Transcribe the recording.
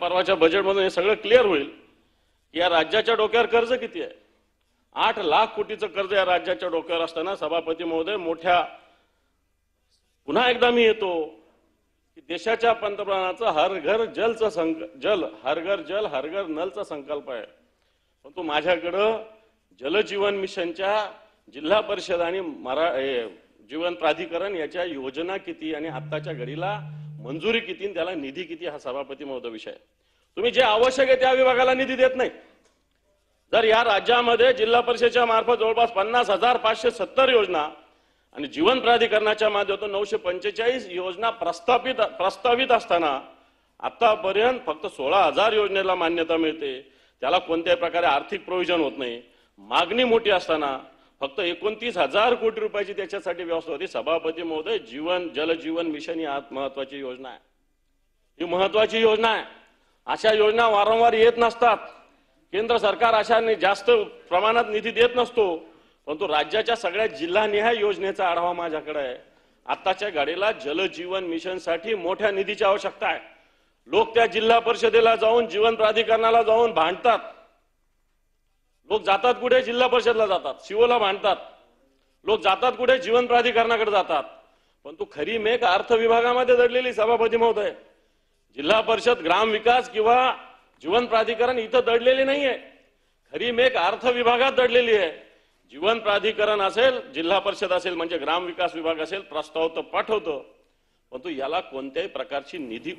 परवाच्या बजेटमधून हे सगळं क्लिअर होईल की या राज्याच्या डोक्यावर कर्ज किती आहे। 8 लाख कोटीचं कर्ज या राज्याच्या डोक्यावर असताना सभापती महोदय पुन्हा एकदा मी येतो की देशाच्या पंतप्रधानाचा हर घर जल नलचा संकल्प आहे, परंतु माझ्याकडं जलजीवन मिशनच्या जिल्हा परिषद आणि जीवन प्राधिकरण याच्या योजना किती आणि आत्ताच्या घडीला मंजुरी किती आणि त्याला निधी किती हा सभापती महोदय विषय आहे। तुम्ही जे आवश्यक आहे त्या विभागाला निधी देत नाही। जर या राज्यामध्ये जिल्हा परिषदेच्या मार्फत जवळपास 50,570 योजना आणि जीवन प्राधिकरणाच्या माध्यमातून 945 योजना प्रस्तावित असताना आतापर्यंत फक्त 16,000 योजनेला मान्यता मिळते, त्याला कोणत्याही प्रकारे आर्थिक प्रोव्हिजन होत नाही। मागणी मोठी असताना फक्त 29,000 कोटी रुपयाची त्याच्यासाठी व्यवस्था होती। सभापती महोदय जलजीवन मिशन ही महत्वाची योजना आहे, ही महत्वाची योजना आहे। अशा योजना वारंवार येत नसतात, केंद्र सरकार अशा जास्त प्रमाणात निधी देत नसतो, परंतु राज्याच्या सगळ्या जिल्हानिहाय योजनेचा आढावा माझ्याकडे आहे। आताच्या घडीला जलजीवन मिशनसाठी मोठ्या निधीची आवश्यकता आहे। लोक त्या जिल्हा परिषदेला जाऊन जीवन प्राधिकरणाला जाऊन भांडतात, लोक जातात कुठे जिल्हा परिषदला जातात, शिवोला भांडतात, लोक जातात कुठे जीवन प्राधिकरणाकडे जातात, परंतु खरी मेघ अर्थ विभागामध्ये दडलेली सभापती महोदय, जिल्हा परिषद ग्राम विकास किंवा जीवन प्राधिकरण इथं दडलेली नाहीये, खरी मेघ अर्थ विभागात दडलेली आहे। जीवन प्राधिकरण असेल, जिल्हा परिषद असेल म्हणजे ग्राम विकास विभाग असेल, प्रस्ताव तर पाठवतो, परंतु याला कोणत्याही प्रकारची निधी